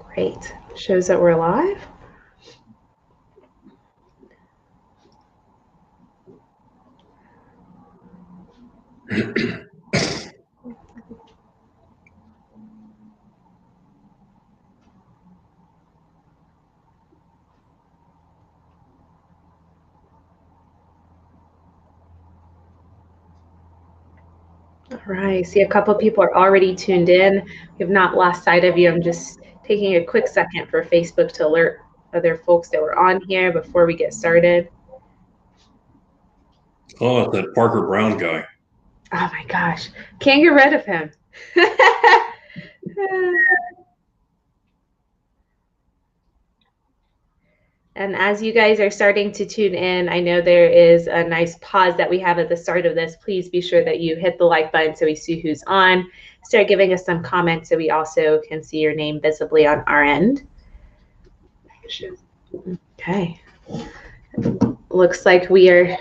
Great. Shows that we're live. All right. See, a couple of people are already tuned in. We have not lost sight of you. I'm just taking a quick second for Facebook to alert other folks that were on here before we get started. Oh, that Parker Brown guy. Oh my gosh. Can't get rid of him. And as you guys are starting to tune in, I know there is a nice pause that we have at the start of this. Please be sure that you hit the like button so we see who's on. Start giving us some comments so we also can see your name visibly on our end. Okay. Looks like we are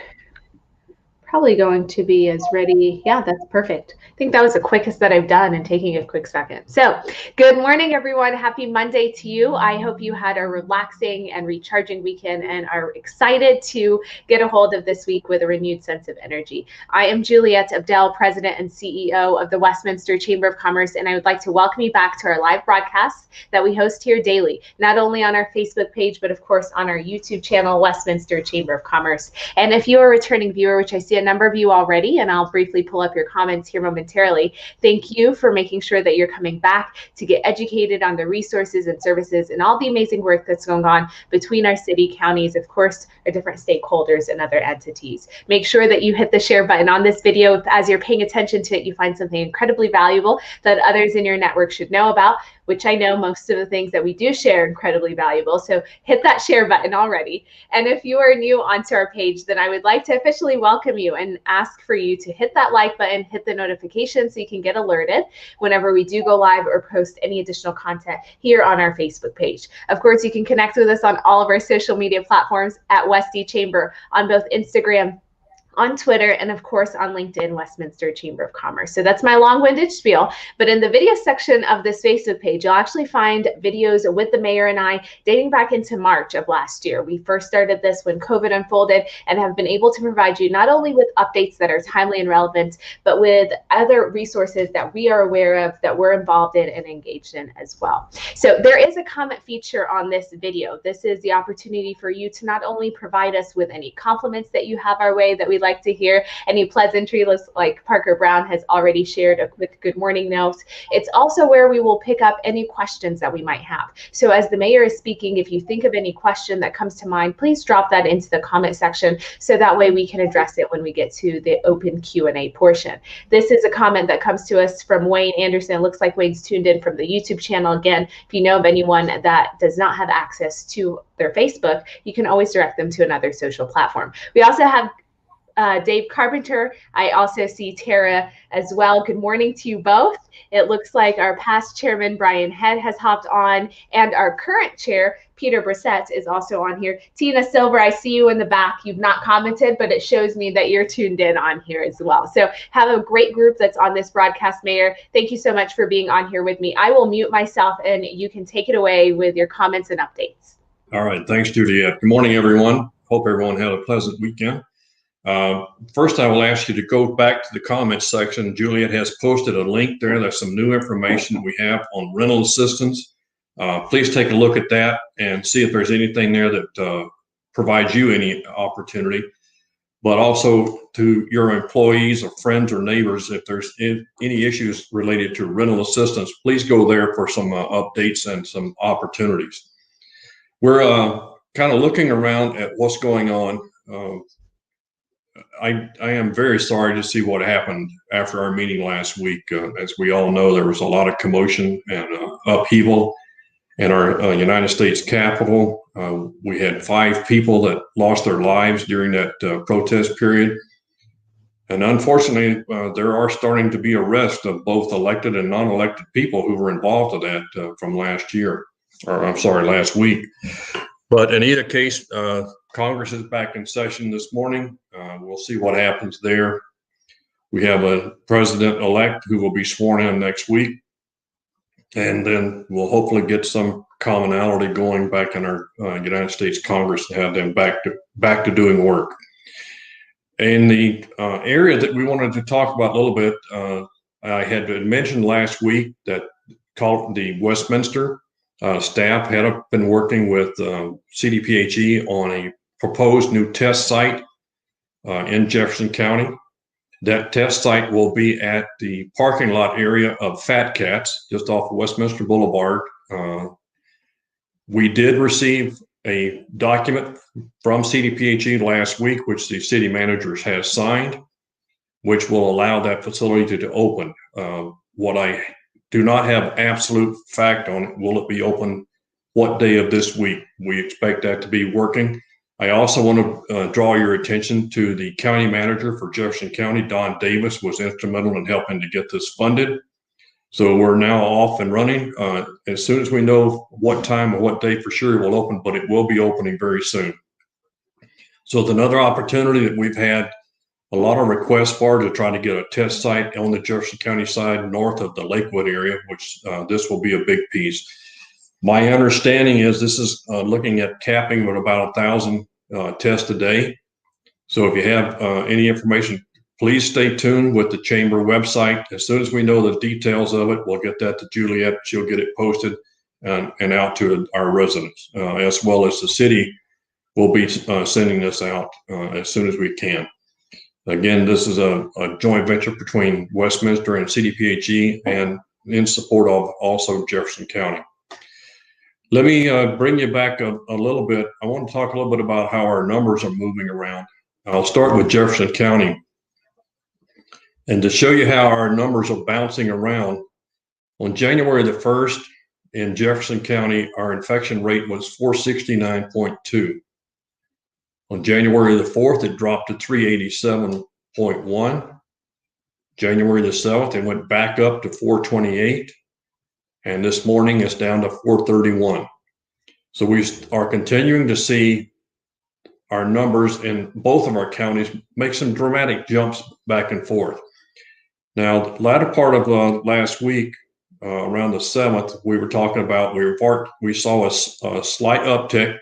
probably going to be as ready. Yeah, that's perfect. I think that was the quickest that I've done in taking a quick second. So good morning, everyone. Happy Monday to you. I hope you had a relaxing and recharging weekend and are excited to get a hold of this week with a renewed sense of energy. I am Juliette Abdel, President and CEO of the Westminster Chamber of Commerce, and I would like to welcome you back to our live broadcast that we host here daily, not only on our Facebook page, but of course on our YouTube channel, Westminster Chamber of Commerce. And if you're a returning viewer, which I see a number of you already, and I'll briefly pull up your comments here momentarily, thank you for making sure that you're coming back to get educated on the resources and services and all the amazing work that's going on between our city, counties, of course, our different stakeholders and other entities. Make sure that you hit the share button on this video. If, as you're paying attention to it, you find something incredibly valuable that others in your network should know about, which I know most of the things that we do share are incredibly valuable. So hit that share button already. And if you are new onto our page, then I would like to officially welcome you and ask for you to hit that like button, hit the notification so you can get alerted whenever we do go live or post any additional content here on our Facebook page. Of course, you can connect with us on all of our social media platforms at Westy Chamber on both Instagram, on Twitter, and of course on LinkedIn, Westminster Chamber of Commerce. So that's my long-winded spiel. But in the video section of this Facebook page, you'll actually find videos with the mayor and I dating back into March of last year. We first started this when COVID unfolded and have been able to provide you not only with updates that are timely and relevant, but with other resources that we are aware of, that we're involved in and engaged in as well. So there is a comment feature on this video. This is the opportunity for you to not only provide us with any compliments that you have our way that we like to hear, any pleasantries like Parker Brown has already shared a quick good morning note. It's also where we will pick up any questions that we might have. So as the mayor is speaking, if you think of any question that comes to mind, please drop that into the comment section so that way we can address it when we get to the open Q&A portion. This is a comment that comes to us from Wayne Anderson. It looks like Wayne's tuned in from the YouTube channel. Again, if you know of anyone that does not have access to their Facebook, you can always direct them to another social platform. We also have Dave Carpenter. I also see Tara as well. Good morning to you both. It looks like our past chairman, Brian Head, has hopped on, and our current chair, Peter Brissett, is also on here. Tina Silver, I see you in the back. You've not commented, but it shows me that you're tuned in on here as well. So have a great group that's on this broadcast, Mayor. Thank you so much for being on here with me. I will mute myself, and you can take it away with your comments and updates. All right. Thanks, Juliette. Good morning, everyone. Hope everyone had a pleasant weekend. First, I will ask you to go back to the comments section. Juliette has posted a link there. There's some new information that we have on rental assistance. Please take a look at that and see if there's anything there that provides you any opportunity. But also to your employees or friends or neighbors, if there's any issues related to rental assistance, please go there for some updates and some opportunities. We're kind of looking around at what's going on. I am very sorry to see what happened after our meeting last week. As we all know, there was a lot of commotion and upheaval in our United States Capitol. We had 5 people that lost their lives during that protest period. And unfortunately, there are starting to be arrests of both elected and non-elected people who were involved in that from last week. But in either case, Congress is back in session this morning. We'll see what happens there. We have a president-elect who will be sworn in next week. And then we'll hopefully get some commonality going back in our United States Congress to have them back to doing work. And the area that we wanted to talk about a little bit, I had mentioned last week that called the Westminster staff had been working with CDPHE on a proposed new test site in Jefferson County. That test site will be at the parking lot area of Fat Cats, just off of Westminster Boulevard. We did receive a document from CDPHE last week, which the city manager has signed, which will allow that facility to open. What I do not have absolute fact on it, will it be open what day of this week? We expect that to be working. I also want to draw your attention to the county manager for Jefferson County. Don Davis was instrumental in helping to get this funded. So we're now off and running. As soon as we know what time or what day for sure it will open, but it will be opening very soon. So it's another opportunity that we've had a lot of requests for, to try to get a test site on the Jefferson County side north of the Lakewood area, which this will be a big piece. My understanding is this is looking at capping at about 1,000 tests a day. So if you have any information, please stay tuned with the chamber website. As soon as we know the details of it, we'll get that to Juliet. She'll get it posted and out to our residents, as well as the city will be sending this out as soon as we can. Again, this is a joint venture between Westminster and CDPHE, and in support of also Jefferson County. Let me bring you back a little bit. I want to talk a little bit about how our numbers are moving around. I'll start with Jefferson County. And to show you how our numbers are bouncing around, on January the 1st in Jefferson County, our infection rate was 469.2. On January the 4th, it dropped to 387.1. January the 7th, it went back up to 428. And this morning it's down to 431. So we are continuing to see our numbers in both of our counties make some dramatic jumps back and forth. Now, the latter part of last week, around the 7th, we were talking about, we saw a slight uptick,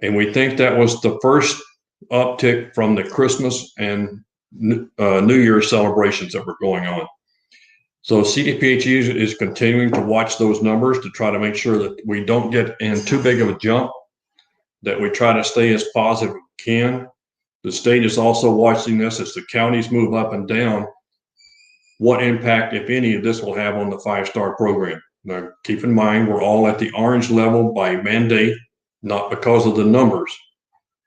and we think that was the first uptick from the Christmas and New Year's celebrations that were going on. So CDPHE is continuing to watch those numbers to try to make sure that we don't get in too big of a jump, that we try to stay as positive as we can. The state is also watching this as the counties move up and down, what impact, if any, of this will have on the 5-star program. Now, keep in mind, we're all at the orange level by mandate, not because of the numbers.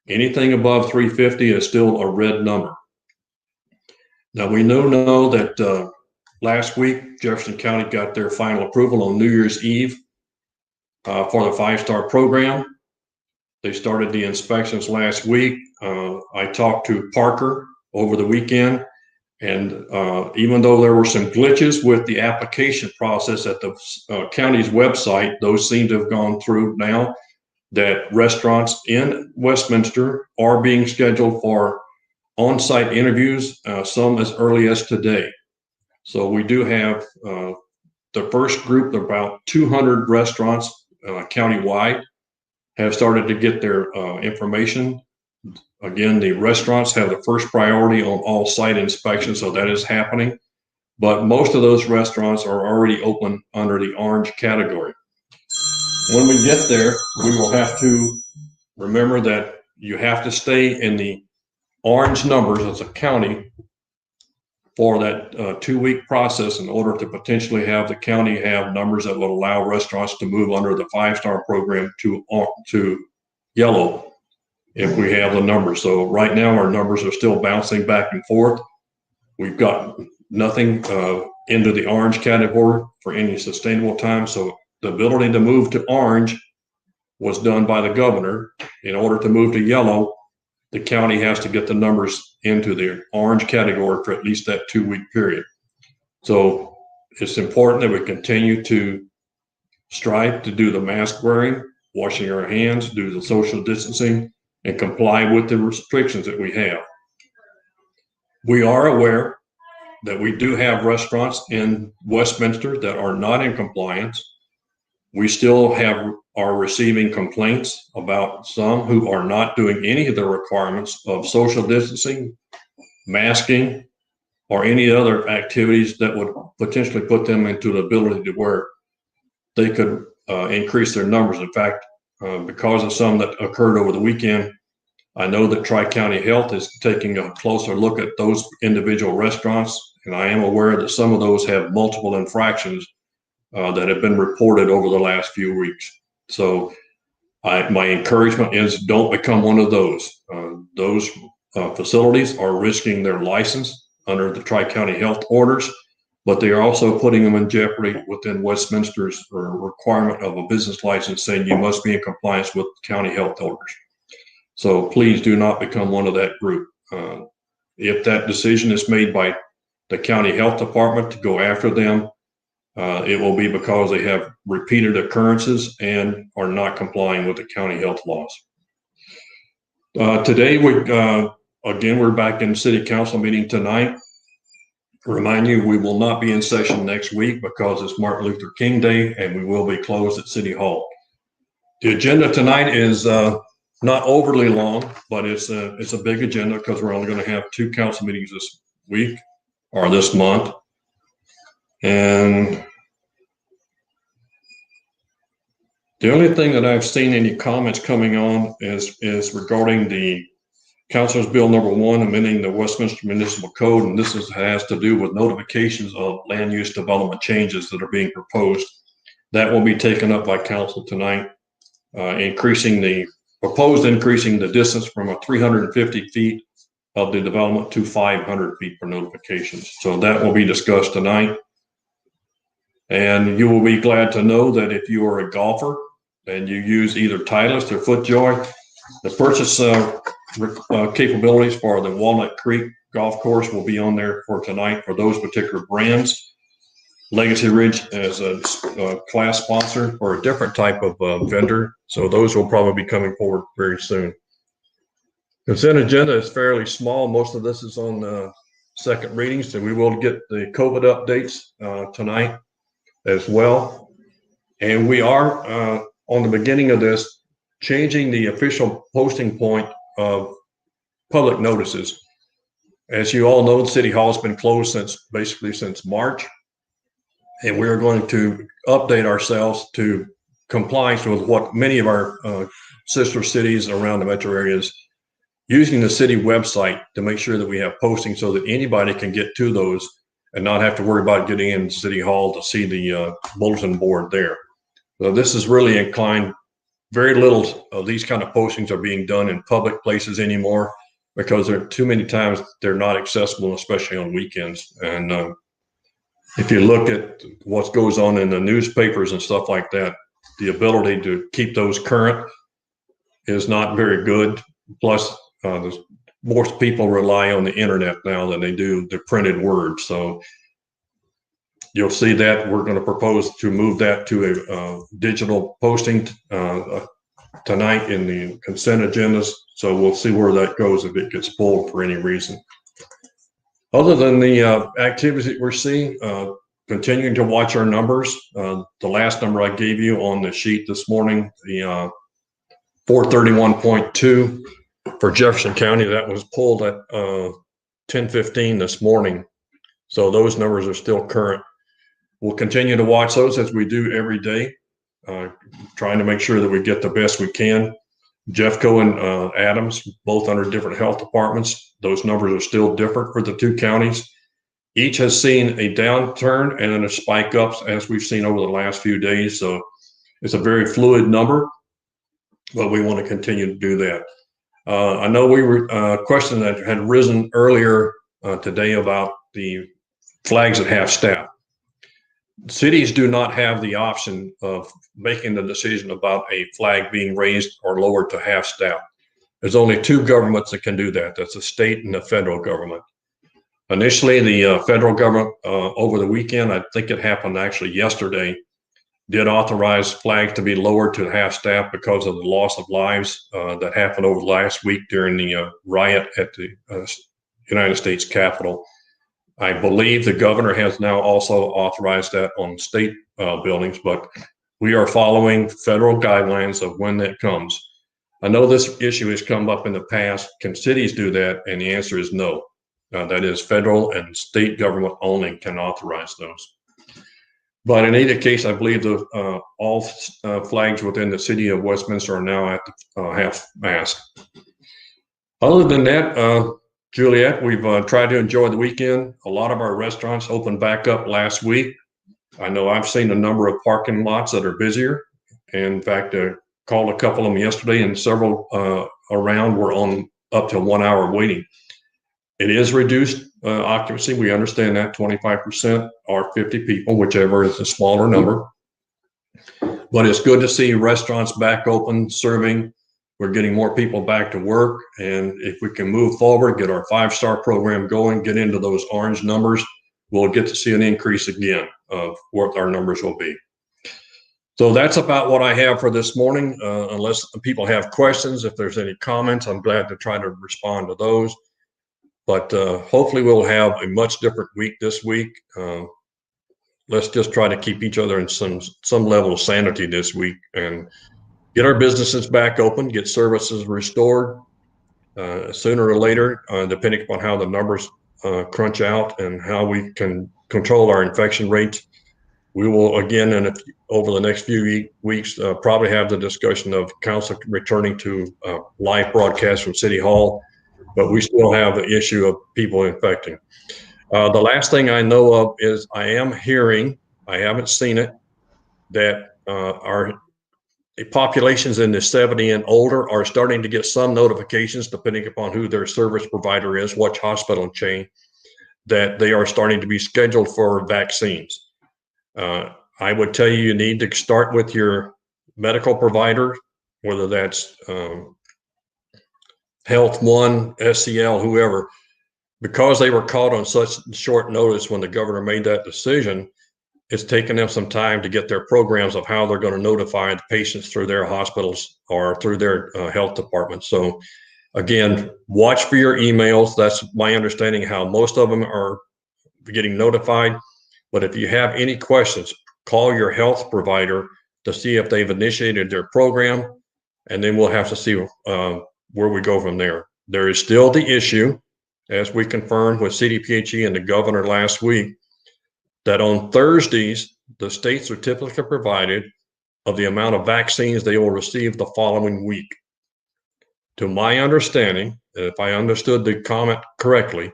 Anything above 350 is still a red number. Now, we know that last week, Jefferson County got their final approval on New Year's Eve for the 5-star program. They started the inspections last week. I talked to Parker over the weekend, and even though there were some glitches with the application process at the county's website, those seem to have gone through now. That restaurants in Westminster are being scheduled for on-site interviews, some as early as today. So we do have the first group of about 200 restaurants countywide have started to get their information. Again, the restaurants have the first priority on all site inspections, so that is happening. But most of those restaurants are already open under the orange category. When we get there, we will have to remember that you have to stay in the orange numbers as a county for that 2-week process in order to potentially have the county have numbers that will allow restaurants to move under the 5-star program to yellow if we have the numbers. So right now our numbers are still bouncing back and forth. We've got nothing into the orange category for any sustainable time. So the ability to move to orange was done by the governor. In order to move to yellow, the county has to get the numbers into the orange category for at least that 2-week period. So it's important that we continue to strive to do the mask wearing, washing our hands, do the social distancing, and comply with the restrictions that we have. We are aware that we do have restaurants in Westminster that are not in compliance. We still are receiving complaints about some who are not doing any of the requirements of social distancing, masking, or any other activities that would potentially put them into the ability to where they could increase their numbers. In fact, because of some that occurred over the weekend, I know that Tri-County Health is taking a closer look at those individual restaurants, and I am aware that some of those have multiple infractions that have been reported over the last few weeks. So my encouragement is don't become one of those. Those facilities are risking their license under the Tri-County Health orders, but they are also putting them in jeopardy within Westminster's requirement of a business license saying you must be in compliance with county health orders. So please do not become one of that group. If that decision is made by the county health department to go after them, it will be because they have repeated occurrences and are not complying with the county health laws. Today, we're back in city council meeting tonight. Remind you, we will not be in session next week because it's Martin Luther King Day and we will be closed at City Hall. The agenda tonight is not overly long, but it's a big agenda because we're only going to have 2 council meetings this week or this month. And the only thing that I've seen any comments coming on is regarding the Councilor's Bill number 1, amending the Westminster Municipal Code, and this has to do with notifications of land use development changes that are being proposed. That will be taken up by council tonight, increasing the distance from 350 feet of the development to 500 feet for notifications. So that will be discussed tonight. And you will be glad to know that if you are a golfer and you use either Titleist or FootJoy, the purchase capabilities for the Walnut Creek Golf Course will be on there for tonight for those particular brands. Legacy Ridge is a class sponsor for a different type of vendor, so those will probably be coming forward very soon. Consent agenda is fairly small. Most of this is on second readings, so we will get the COVID updates tonight as well. And we are on the beginning of this changing the official posting point of public notices. As you all know, City Hall has been closed since March, and we are going to update ourselves to compliance with what many of our sister cities around the metro areas using the city website to make sure that we have postings so that anybody can get to those and not have to worry about getting in City Hall to see the bulletin board there. So this is really inclined. Very little of these kind of postings are being done in public places anymore because there are too many times they're not accessible, especially on weekends. And if you look at what goes on in the newspapers and stuff like that, the ability to keep those current is not very good. Plus, most people rely on the internet now than they do the printed word. So you'll see that we're going to propose to move that to a digital posting tonight in the consent agendas. So we'll see where that goes if it gets pulled for any reason. Other than the activities that we're seeing, continuing to watch our numbers. The last number I gave you on the sheet this morning, the 431.2 for Jefferson County, that was pulled at 10:15 this morning. So those numbers are still current. We'll continue to watch those as we do every day, trying to make sure that we get the best we can. Jeffco and Adams, both under different health departments, those numbers are still different for the 2 counties. Each has seen a downturn and then a spike ups as we've seen over the last few days. So it's a very fluid number, but we want to continue to do that. I know we were question that had risen earlier today about the flags at half staff. Cities do not have the option of making the decision about a flag being raised or lowered to half staff. There's only 2 governments that can do that. That's the state and the federal government. Initially, the federal government over the weekend, I think it happened actually yesterday, did authorize flags to be lowered to half staff because of the loss of lives that happened over the last week during the riot at the United States Capitol. I believe the governor has now also authorized that on state buildings, but we are following federal guidelines of when that comes. I know this issue has come up in the past. Can cities do that? And the answer is no. That is, federal and state government only can authorize those. But in either case, I believe the all flags within the city of Westminster are now at half-mast. Other than that, Juliet, we've tried to enjoy the weekend. A lot of our restaurants opened back up last week. I know I've seen a number of parking lots that are busier. In fact, called a couple of them yesterday, and several around were on up to 1 hour waiting. It is reduced occupancy. We understand that 25% or 50 people, whichever is the smaller number. But it's good to see restaurants back open, serving. We're getting more people back to work. And if we can move forward, get our 5-star program going, get into those orange numbers, we'll get to see an increase again of what our numbers will be. So that's about what I have for this morning. Unless people have questions, if there's any comments, I'm glad to try to respond to those. But hopefully we'll have a much different week this week. Let's just try to keep each other in some level of sanity this week and get our businesses back open, get services restored sooner or later, depending upon how the numbers crunch out and how we can control our infection rates. We will again, over the next few weeks, probably have the discussion of council returning to live broadcast from City Hall, but we still have the issue of people infecting. The last thing I know of is I am hearing, I haven't seen it, that our populations in the 70 and older are starting to get some notifications, depending upon who their service provider is, which hospital chain, that they are starting to be scheduled for vaccines. I would tell you need to start with your medical provider, whether that's Health One, SCL, whoever, because they were caught on such short notice when the governor made that decision. It's taken them some time to get their programs of how they're going to notify the patients through their hospitals or through their health departments. So again, watch for your emails. That's my understanding how most of them are getting notified. But if you have any questions, call your health provider to see if they've initiated their program, and then we'll have to see where we go from there. There is still the issue, as we confirmed with CDPHE and the governor last week, that on Thursdays, the states are typically provided of the amount of vaccines they will receive the following week. To my understanding, if I understood the comment correctly,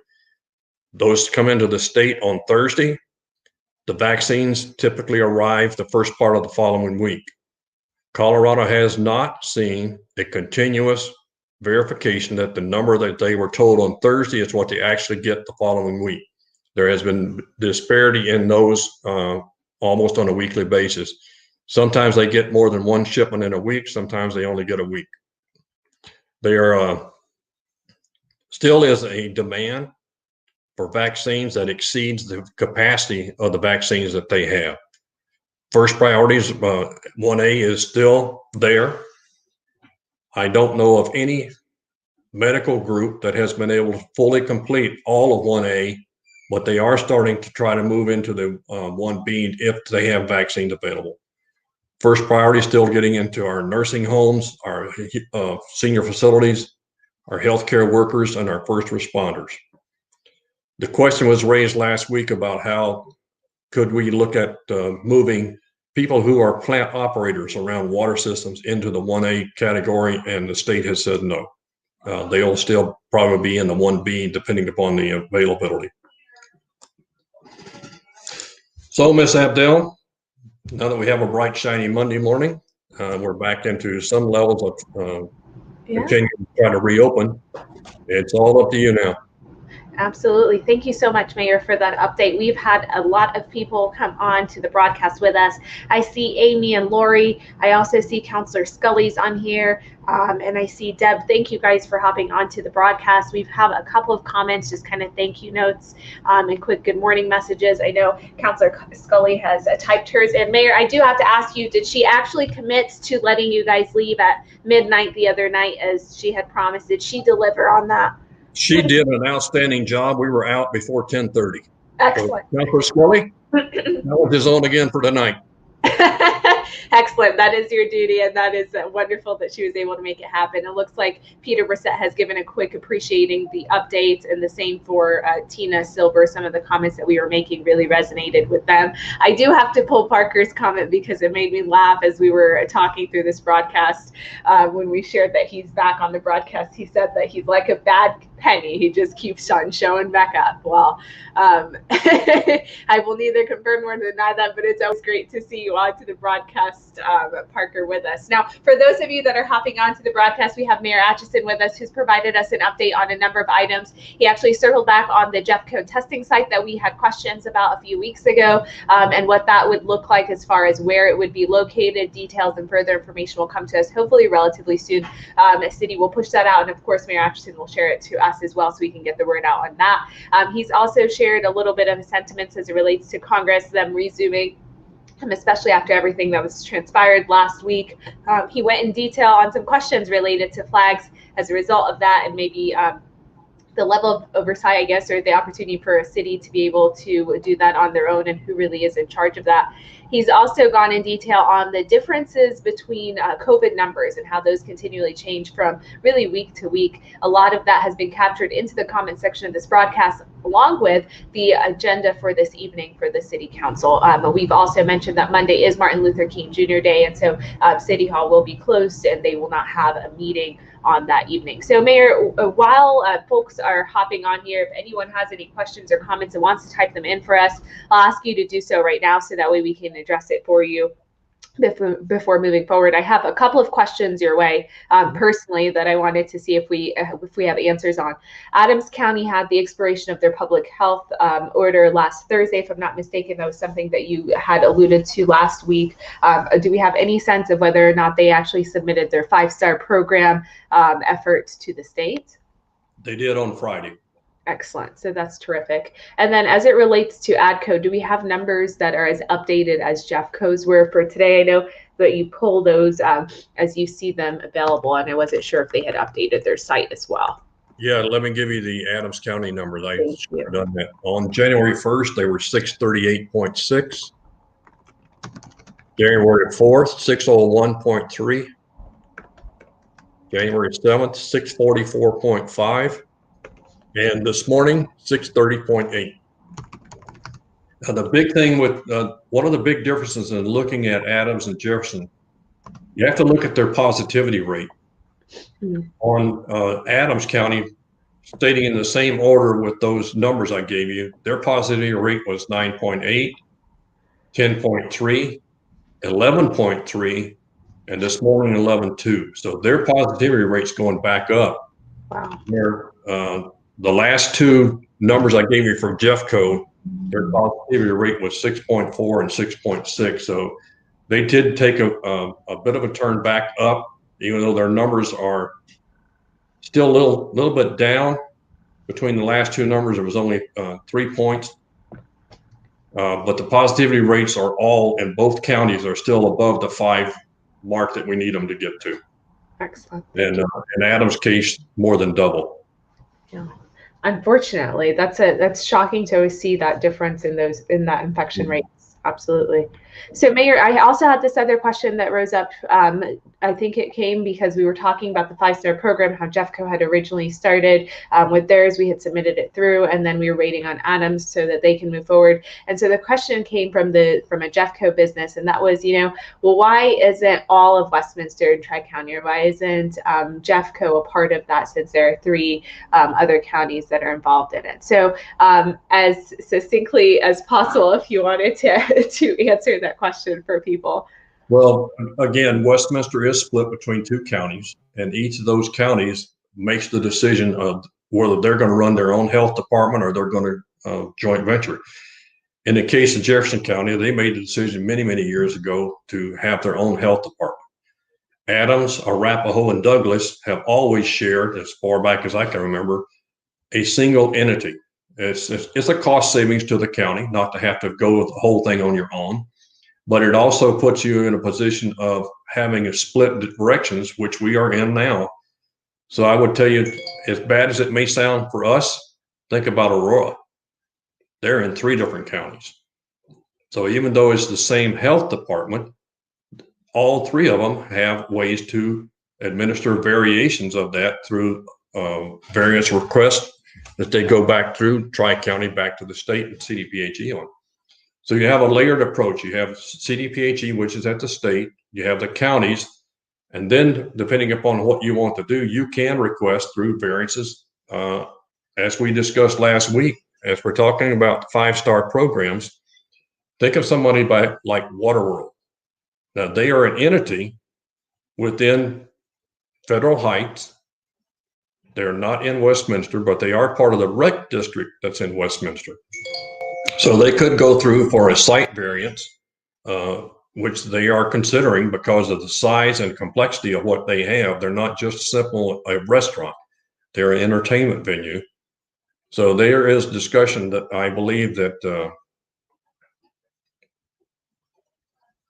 those come into the state on Thursday. The vaccines typically arrive the first part of the following week. Colorado has not seen a continuous verification that the number that they were told on Thursday is what they actually get the following week. There has been disparity in those almost on a weekly basis. Sometimes they get more than one shipment in a week. Sometimes they only get a week. There still is a demand for vaccines that exceeds the capacity of the vaccines that they have. First priorities, 1A is still there. I don't know of any medical group that has been able to fully complete all of 1A, but they are starting to try to move into the 1B if they have vaccines available. First priority is still getting into our nursing homes, our senior facilities, our healthcare workers, and our first responders. The question was raised last week about how could we look at moving people who are plant operators around water systems into the 1A category, and the state has said no. They'll still probably be in the 1B depending upon the availability. So, Ms. Abdel, now that we have a bright, shiny Monday morning, we're back into some levels of continuing to try to reopen. It's all up to you now. Absolutely. Thank you so much, Mayor, for that update. We've had a lot of people come on to the broadcast with us. I see Amy and Lori. I also see Councilor Scully's on here. And I see Deb. Thank you guys for hopping onto the broadcast. We've had a couple of comments, just kind of thank you notes and quick good morning messages. I know Councilor Scully has typed hers in. Mayor, I do have to ask you, did she actually commit to letting you guys leave at midnight the other night as she had promised? Did she deliver on that? She did an outstanding job. We were out before 10:30. Excellent. So, Councilor Scully, knowledge is on again for tonight. Excellent. That is your duty, and that is wonderful that she was able to make it happen. It looks like Peter Brissett has given a quick appreciating the updates, and the same for Tina Silver. Some of the comments that we were making really resonated with them. I do have to pull Parker's comment because it made me laugh as we were talking through this broadcast. When we shared that he's back on the broadcast, he said that he's like a bad penny. He just keeps on showing back up. Well, I will neither confirm nor deny that, but it's always great to see you on to the broadcast, Parker, with us. Now, for those of you that are hopping onto the broadcast, we have Mayor Atchison with us, who's provided us an update on a number of items. He actually circled back on the Jeffco testing site that we had questions about a few weeks ago, and what that would look like as far as where it would be located. Details and further information will come to us hopefully relatively soon. City will push that out, and of course, Mayor Atchison will share it to us as well, so we can get the word out on that. He's also shared a little bit of sentiments as it relates to Congress, them resuming, especially after everything that was transpired last week. He went in detail on some questions related to flags as a result of that, and maybe the level of oversight, I guess, or the opportunity for a city to be able to do that on their own, and who really is in charge of that. He's also gone in detail on the differences between COVID numbers and how those continually change from really week to week. A lot of that has been captured into the comment section of this broadcast, along with the agenda for this evening for the City Council. But we've also mentioned that Monday is Martin Luther King Jr. Day, and so City Hall will be closed and they will not have a meeting on that evening. So Mayor, while folks are hopping on here, if anyone has any questions or comments and wants to type them in for us, I'll ask you to do so right now so that way we can address it for you before moving forward. I have a couple of questions your way personally that I wanted to see if we have answers on. Adams County had the expiration of their public health order last Thursday, if I'm not mistaken. That was something that you had alluded to last week. Do we have any sense of whether or not they actually submitted their 5-star program efforts to the state? They did on Friday. Excellent. So that's terrific. And then as it relates to ADCO, do we have numbers that are as updated as Jeffco's were for today? I know that you pull those as you see them available, and I wasn't sure if they had updated their site as well. Yeah, let me give you the Adams County numbers. I should have done that. On January 1st, they were 638.6. January 4th, 601.3. January 7th, 644.5. And this morning, 630.8. Now, the big thing with one of the big differences in looking at Adams and Jefferson, you have to look at their positivity rate. On Adams County, stating in the same order with those numbers I gave you, their positivity rate was 9.8, 10.3, 11.3, and this morning 11.2. So their positivity rate's going back up. Wow. The last two numbers I gave you from Jeffco, their positivity rate was 6.4 and 6.6. So they did take a bit of a turn back up, even though their numbers are still a little bit down. Between the last two numbers, there was only 3 points. But the positivity rates are all in both counties are still above the 5 mark that we need them to get to. Excellent. And in Adams' case, more than double. Yeah. Unfortunately, that's shocking to always see that difference in that infection rates. Absolutely. So Mayor, I also had this other question that rose up. I think it came because we were talking about the 5-star program, how Jeffco had originally started with theirs. We had submitted it through, and then we were waiting on Adams so that they can move forward. And so the question came from a Jeffco business, and that was, well, why isn't all of Westminster and Tri-County, or why isn't Jeffco a part of that, since there are 3 other counties that are involved in it? So as succinctly as possible, if you wanted to answer that question for people. Well, again, Westminster is split between 2 counties, and each of those counties makes the decision of whether they're going to run their own health department or they're going to joint venture. In the case of Jefferson County, they made the decision many, many years ago to have their own health department. Adams, Arapahoe, and Douglas have always shared, as far back as I can remember, a single entity. It's a cost savings to the county not to have to go with the whole thing on your own. But it also puts you in a position of having a split directions, which we are in now, So I would tell you, as bad as it may sound for us, think about Aurora. They're in 3 different counties. So even though it's the same health department, all 3 of them have ways to administer variations of that through various requests that they go back through Tri-County back to the state and CDPHE on. So you have a layered approach. You have CDPHE, which is at the state. You have the counties. And then depending upon what you want to do, you can request through variances. As we discussed last week, as we're talking about 5-star programs, think of somebody like Waterworld. Now, they are an entity within Federal Heights. They're not in Westminster, but they are part of the rec district that's in Westminster. So they could go through for a site variance, which they are considering because of the size and complexity of what they have. They're not just simple a restaurant. They're an entertainment venue. So there is discussion that I believe that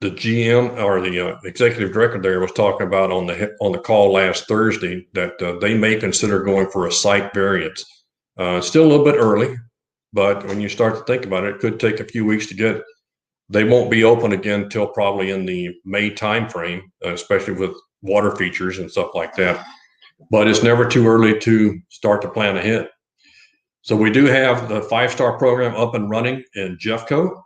the GM or the executive director there was talking about on the call last Thursday that they may consider going for a site variance. Still a little bit early, but when you start to think about it, it could take a few weeks to get. They won't be open again until probably in the May timeframe, especially with water features and stuff like that. But it's never too early to start to plan ahead. So we do have the 5-star program up and running in Jeffco.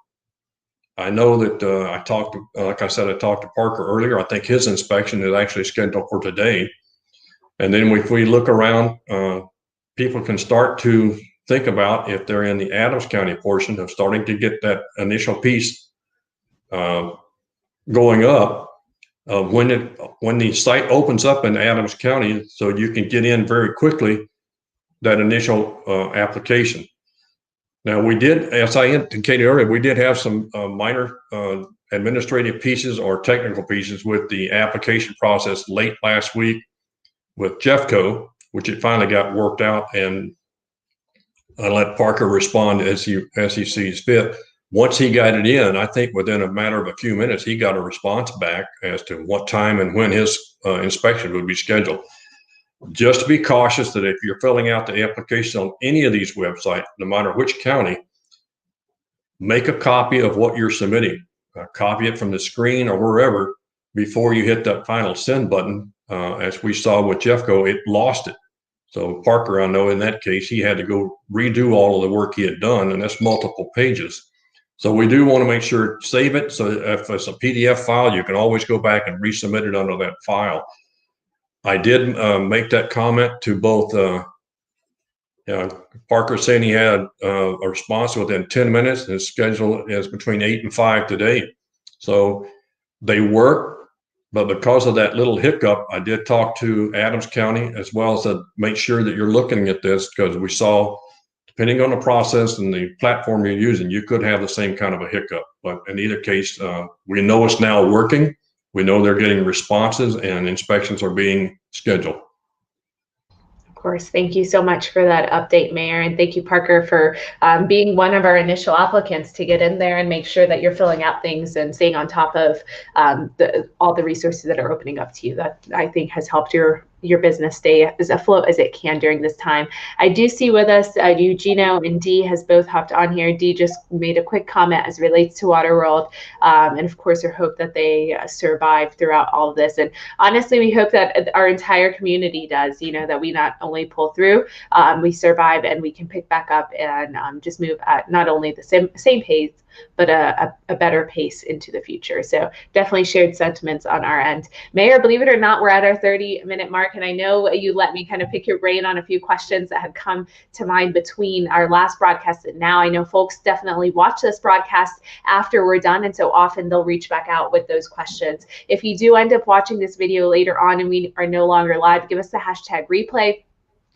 I know that I talked to Parker earlier. I think his inspection is actually scheduled for today. And then if we look around, people can start to think about if they're in the Adams County portion of starting to get that initial piece going up. When the site opens up in Adams County, so you can get in very quickly, that initial application. Now we did, as I indicated earlier, we did have some minor administrative pieces or technical pieces with the application process late last week with Jeffco, which it finally got worked out, and I let Parker respond as he sees fit. Once he got it in, I think within a matter of a few minutes, he got a response back as to what time and when his inspection would be scheduled. Just to be cautious that if you're filling out the application on any of these websites, no matter which county, make a copy of what you're submitting, copy it from the screen or wherever before you hit that final send button. As we saw with Jeffco, it lost it. So Parker, I know in that case, he had to go redo all of the work he had done, and that's multiple pages. So we do want to make sure, save it. So if it's a PDF file, you can always go back and resubmit it under that file. I did make that comment to both Parker saying he had a response within 10 minutes. His schedule is between 8 and 5 today. So they work, but because of that little hiccup, I did talk to Adams County as well as to make sure that you're looking at this, because we saw, depending on the process and the platform you're using, you could have the same kind of a hiccup. But in either case, we know it's now working. We know they're getting responses and inspections are being scheduled. Of course. Thank you so much for that update, Mayor. And thank you, Parker, for being one of our initial applicants to get in there and make sure that you're filling out things and staying on top of all the resources that are opening up to you. That, I think, has helped your business stay as afloat as it can during this time. I do see with us Eugenio and Dee has both hopped on here. Dee just made a quick comment as relates to Waterworld, and of course we hope that they survive throughout all of this. And honestly, we hope that our entire community does, that we not only pull through, we survive and we can pick back up and just move at not only the same pace, but a better pace into the future. So definitely shared sentiments on our end. Mayor, believe it or not, we're at our 30-minute mark, and I know you let me kind of pick your brain on a few questions that had come to mind between our last broadcast and now. I know folks definitely watch this broadcast after we're done, and so often they'll reach back out with those questions. If you do end up watching this video later on and we are no longer live, give us the hashtag replay.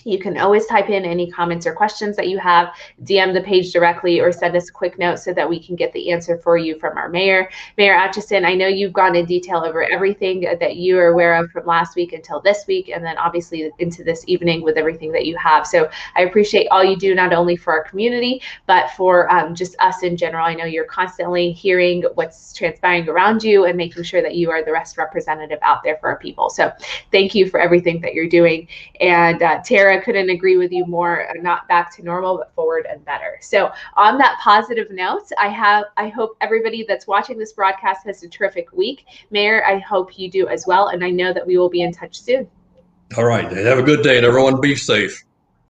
You can always type in any comments or questions that you have, DM the page directly, or send us a quick note so that we can get the answer for you from our mayor. Mayor Atchison, I know you've gone in detail over everything that you are aware of from last week until this week, and then obviously into this evening with everything that you have. So I appreciate all you do, not only for our community, but for just us in general. I know you're constantly hearing what's transpiring around you and making sure that you are the best representative out there for our people. So thank you for everything that you're doing. And Tara, couldn't agree with you more. Not back to normal, but forward and better. So on that positive note, I hope everybody that's watching this broadcast has a terrific week. Mayor, I hope you do as well. And I know that we will be in touch soon. All right. Have a good day, and everyone be safe.